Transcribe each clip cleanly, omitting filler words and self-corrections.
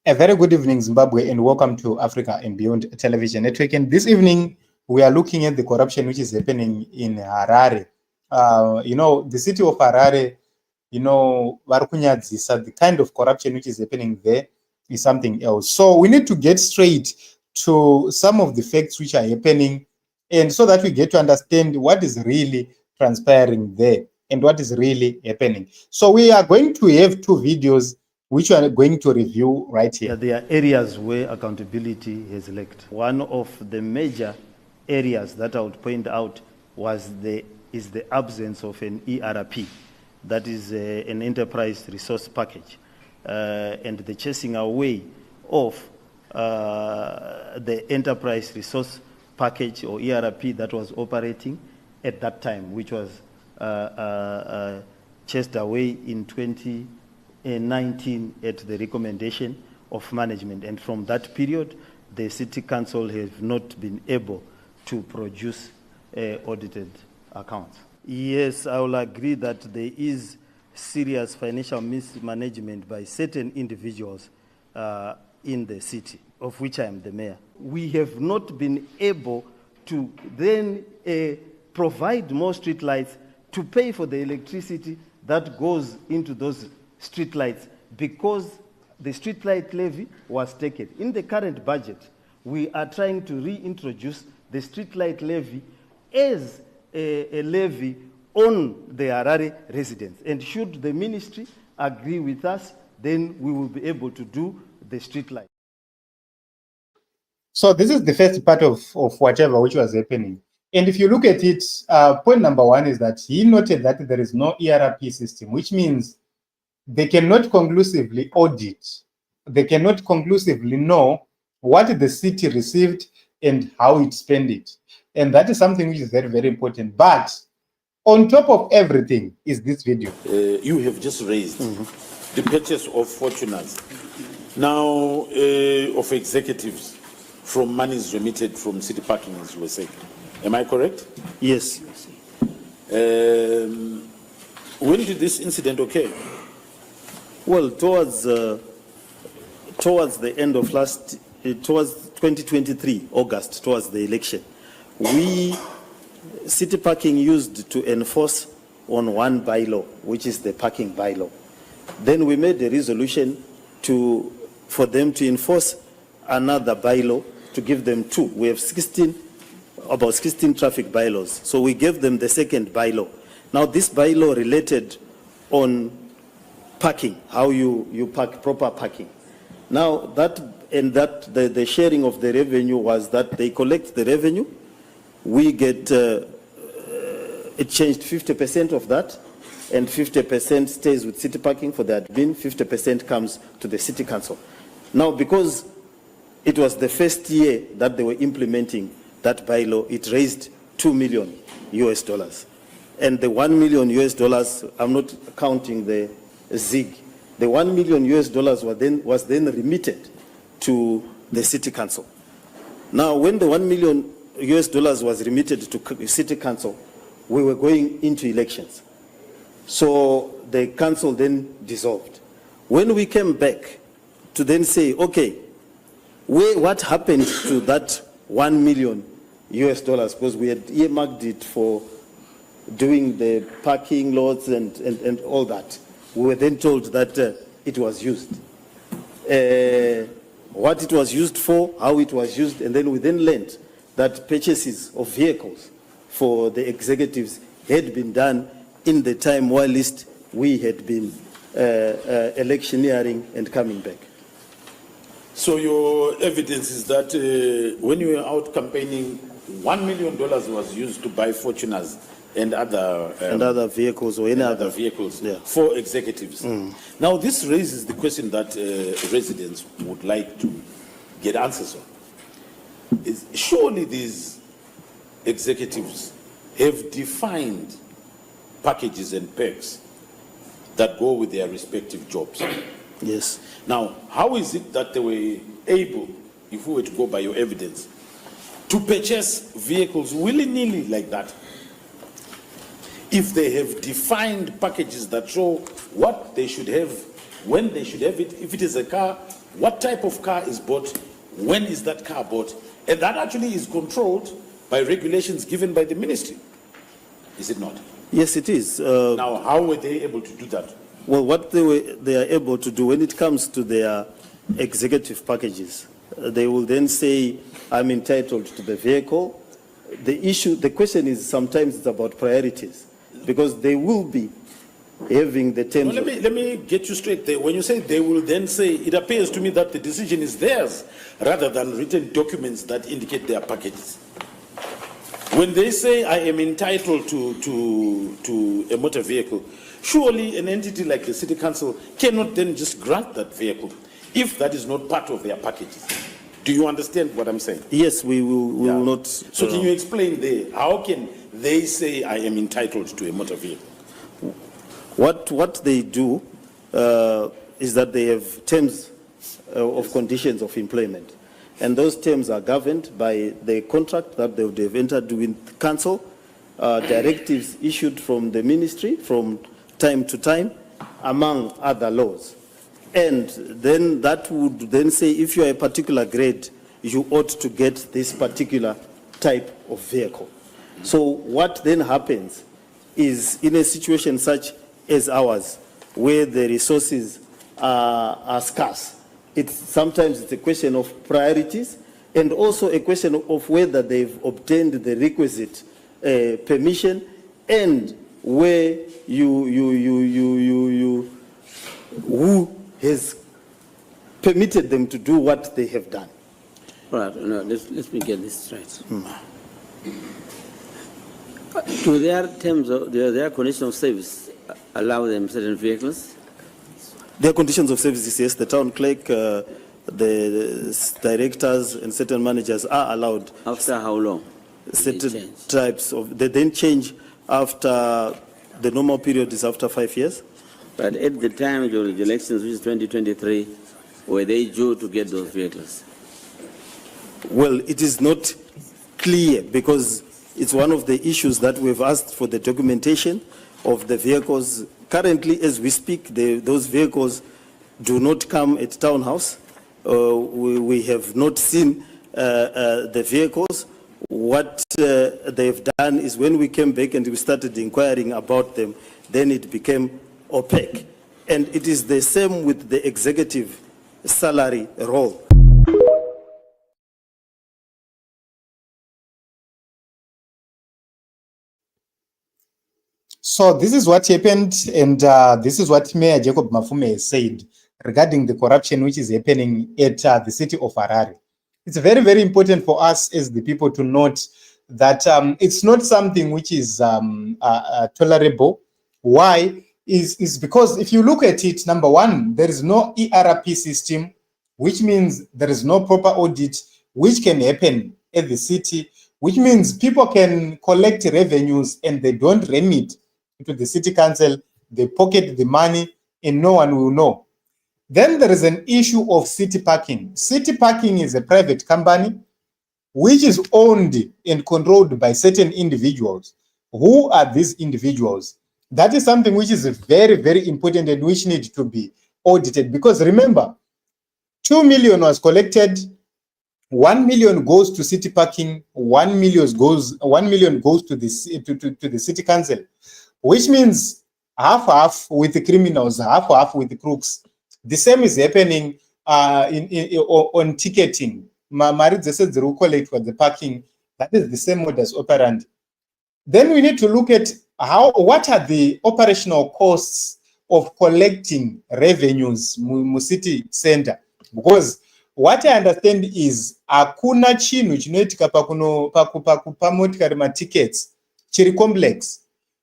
A very good evening, Zimbabwe, and welcome to Africa and Beyond Television Network. And this evening, we are looking at the corruption which is happening in Harare. The city of Harare, the kind of corruption which is happening there is something else. So we need to get straight to some of the facts which are happening, and so that we get to understand what is really transpiring there and what is really happening. So we are going to have two videos which we are going to review right here. Yeah, there are areas where accountability has lacked. One of the major areas that I would point out is the absence of an ERP, that is an enterprise resource package, and the chasing away of the enterprise resource package or ERP that was operating at that time, which was chased away in 2019 at the recommendation of management. And from that period, the City Council has not been able to produce audited accounts. Yes, I will agree that there is serious financial mismanagement by certain individuals in the city, of which I am the mayor. We have not been able to then provide more street lights to pay for the electricity that goes into those street lights because the street light levy was taken. In the current budget, we are trying to reintroduce the street light levy as a levy on the Harare residents. And should the ministry agree with us, then we will be able to do the street light. So this is the first part of whatever which was happening. And if you look at it, point number one is that he noted that there is no ERP system, which means they cannot conclusively audit. They cannot conclusively know what the city received and how it spent it. And that is something which is very, very important. But on top of everything is this video. You have just raised the purchase of fortuners, now of executives from monies remitted from city parking, as you were saying. Am I correct? Yes. When did this incident occur? Well, towards the end of towards 2023, August, towards the election, City Parking used to enforce on one bylaw, which is the parking bylaw. Then we made a resolution for them to enforce another bylaw, to give them two. We have about 16 traffic bylaws. So we gave them the second bylaw. Now this bylaw related on parking, how you park, proper parking. Now the sharing of the revenue was that they collect the revenue, we get, it changed 50% of that, and 50% stays with city parking for the admin, 50% comes to the city council. Now because it was the first year that they were implementing that bylaw, it raised $2 million US. And the $1 million US, I'm not counting the ZIG. The $1 million US was then remitted to the city council. Now, when the $1 million US was remitted to city council, we were going into elections. So the council then dissolved. When we came back to then say, okay, what happened to that $1 million US, because we had earmarked it for doing the parking lots and all that. We were then told that it was used. What it was used for, how it was used, and then we then learned that purchases of vehicles for the executives had been done in the time while least we had been electioneering and coming back. So your evidence is that when you were out campaigning, $1 million was used to buy Fortuners and other vehicles or any other vehicles for executives. Now this raises the question that residents would like to get answers on. Surely these executives have defined packages and perks that go with their respective jobs. Yes. Now, how is it that they were able, if we were to go by your evidence, to purchase vehicles willy-nilly like that? if they have defined packages that show what they should have, when they should have it, if it is a car, what type of car is bought, when is that car bought, and that actually is controlled by regulations given by the ministry, is it not? Yes, it is. Now, how were they able to do that? Well, what they are able to do when it comes to their executive packages, they will then say, I'm entitled to the vehicle. The question is sometimes it's about priorities, because they will be having the terms. Well, let me get you straight there. When you say they will then say, it appears to me that the decision is theirs rather than written documents that indicate their packages. When they say I am entitled to a motor vehicle, surely an entity like the City Council cannot then just grant that vehicle if that is not part of their packages. Do you understand what I'm saying? Yes, we will not. So can you explain there, how can they say I am entitled to a motor vehicle? What they do is that they have terms of conditions of employment. And those terms are governed by the contract that they would have entered with council, directives issued from the ministry from time to time, among other laws. And then that would then say if you are a particular grade, you ought to get this particular type of vehicle. So what then happens is, in a situation such as ours, where the resources are scarce, sometimes it's a question of priorities and also a question of whether they've obtained the requisite permission, and where who has permitted them to do what they have done. All right, no, let me get this straight. Do their terms of their condition of service allow them certain vehicles? Their conditions of services, yes, the town clerk, the directors and certain managers are allowed. After how long? Certain types of, they then change after, the normal period is after 5 years. But at the time during the elections, which is 2023, were they due to get those vehicles? Well, it is not clear, because it's one of the issues that we've asked for the documentation of the vehicles. Currently, as we speak, those vehicles do not come at Town House. We have not seen the vehicles. What they've done is, when we came back and we started inquiring about them, then it became opaque. And it is the same with the executive salary role. So this is what happened, and this is what Mayor Jacob Mafume has said regarding the corruption which is happening at the city of Harare. It's very, very important for us as the people to note that it's not something which is tolerable. Why? Is because if you look at it, number one, there is no ERP system, which means there is no proper audit which can happen at the city, which means people can collect revenues and they don't remit to the city council, they pocket the money and no one will know. Then there is an issue of city parking. City parking is a private company which is owned and controlled by certain individuals. Who are these individuals? That is something which is very, very important and which needs to be audited, because remember, 2 million was collected, 1 million goes to city parking, 1 million goes to the city council, which means half with the criminals, half with the crooks. The same is happening on ticketing. Maridze said the collect for the parking. That is the same modus operandi. Then we need to look at what are the operational costs of collecting revenues mu city center, because what I understand is akuna chinhu chinoitika pakupa motikari matickets chiri complex.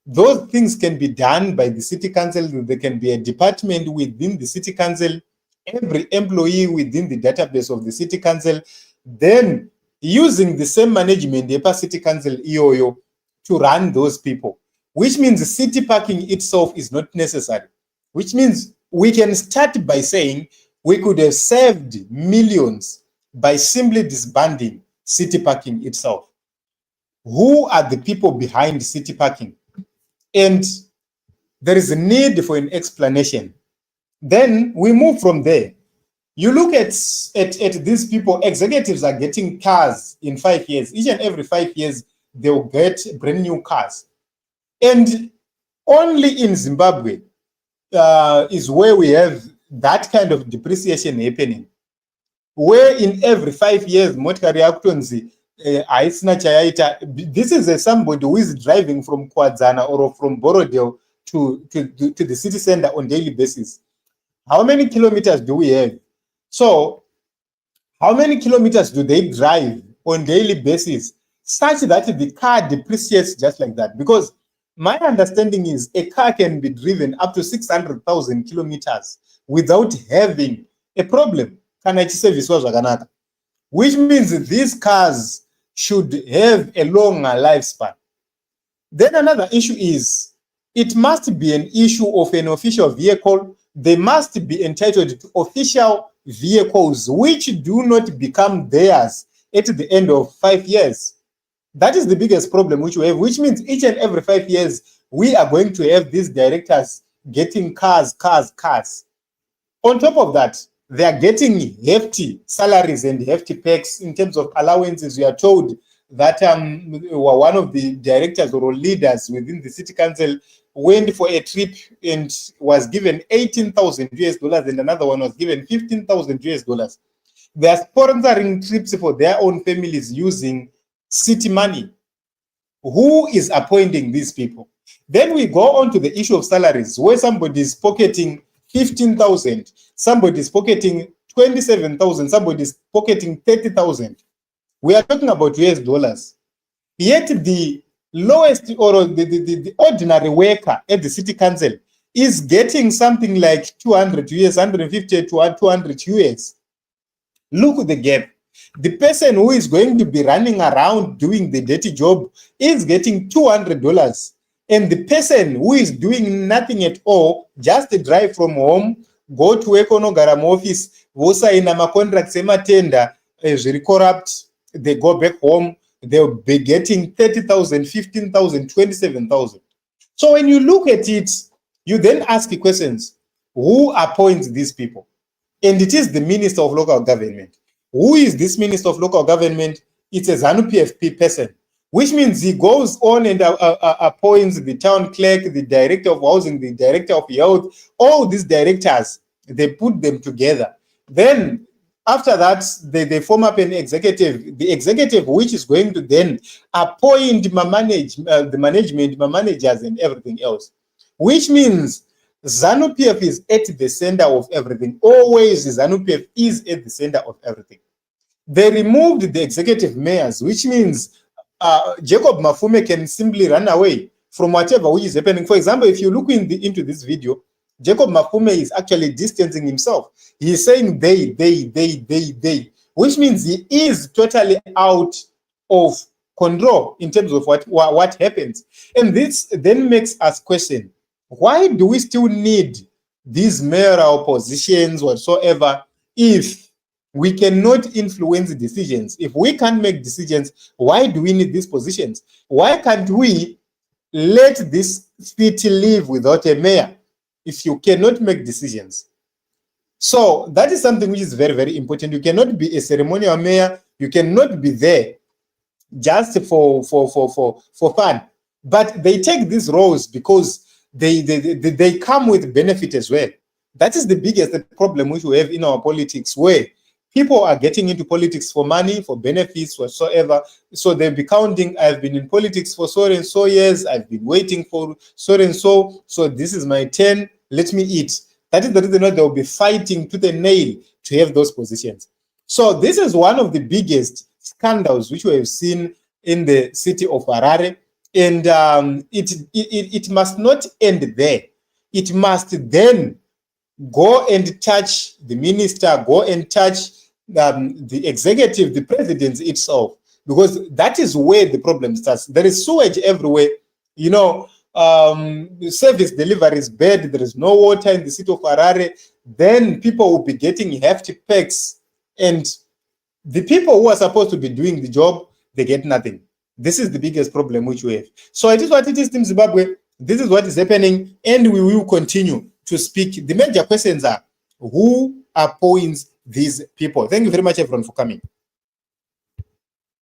Those things can be done by the city council. There can be a department within the city council, every employee within the database of the city council, then using the same management, the city council EOO, to run those people, which means the city parking itself is not necessary, which means we can start by saying we could have saved millions by simply disbanding city parking itself. Who are the people behind city parking? And there is a need for an explanation. Then we move from there. You look at these people, executives are getting cars in 5 years. Each and every 5 years, they'll get brand new cars. And only in Zimbabwe is where we have that kind of depreciation happening. Where in every 5 years, motikari yakutonzi haisina chayaita. This is somebody who is driving from Kwadzana or from Borodale to the city center on daily basis. How many kilometers do we have? So how many kilometers do they drive on daily basis such that the car depreciates just like that? Because my understanding is a car can be driven up to 600,000 kilometers without having a problem. Which means these cars should have a longer lifespan. Then another issue is it must be an issue of an official vehicle. They must be entitled to official vehicles which do not become theirs at the end of 5 years. That is the biggest problem which we have, which means each and every 5 years, we are going to have these directors getting cars. On top of that, they are getting hefty salaries and hefty perks in terms of allowances. We are told that one of the directors or leaders within the city council went for a trip and was given $18,000 and another one was given $15,000. They are sponsoring trips for their own families using city money. Who is appointing these people? Then we go on to the issue of salaries, where somebody is pocketing 15,000, somebody is pocketing 27,000, somebody is pocketing 30,000. We are talking about US dollars. Yet the lowest or the ordinary worker at the city council is getting something like 200 US, 150 to 200 US. Look at the gap. The person who is going to be running around doing the dirty job is getting $200. And the person who is doing nothing at all, just drive from home, go to ECOCASH office, vosa in a contract, sema tender, is corrupt, they go back home, they'll be getting 30,000, 15,000, 27,000. So when you look at it, you then ask the questions, who appoints these people? And it is the Minister of Local Government. Who is this Minister of Local Government? It's a ZANU PF person, which means he goes on and appoints the town clerk, the director of housing, the director of health, all these directors, they put them together. Then after that, they form up an executive, the executive which is going to then appoint the management, managers and everything else, which means ZANU PF is at the center of everything. Always ZANU PF is at the center of everything. They removed the executive mayors, which means Jacob Mafume can simply run away from whatever which is happening. For example, if you look into this video, Jacob Mafume is actually distancing himself. He is saying they, which means he is totally out of control in terms of what happens. And this then makes us question, why do we still need these mayoral positions whatsoever if we cannot influence decisions? If we can't make decisions, why do we need these positions? Why can't we let this city live without a mayor if you cannot make decisions? So that is something which is very, very important. You cannot be a ceremonial mayor. You cannot be there just for fun. But they take these roles because they come with benefit as well. That is the biggest problem which we have in our politics, where people are getting into politics for money, for benefits, whatsoever. So they'll be counting, I've been in politics for so and so years, I've been waiting for so and so this is my turn, let me eat. That is the reason why they'll be fighting to the nail to have those positions. So this is one of the biggest scandals which we have seen in the city of Harare. And it must not end there. It must then go and touch the minister, go and touch the executive, the president itself, because that is where the problem starts. There is sewage everywhere. You know, service delivery is bad. There is no water in the city of Harare. Then people will be getting hefty perks, and the people who are supposed to be doing the job, they get nothing. This is the biggest problem which we have. So it is what it is, Team Zimbabwe. This is what is happening, and we will continue to speak. The major questions are, who appoints these people? Thank you very much, everyone, for coming.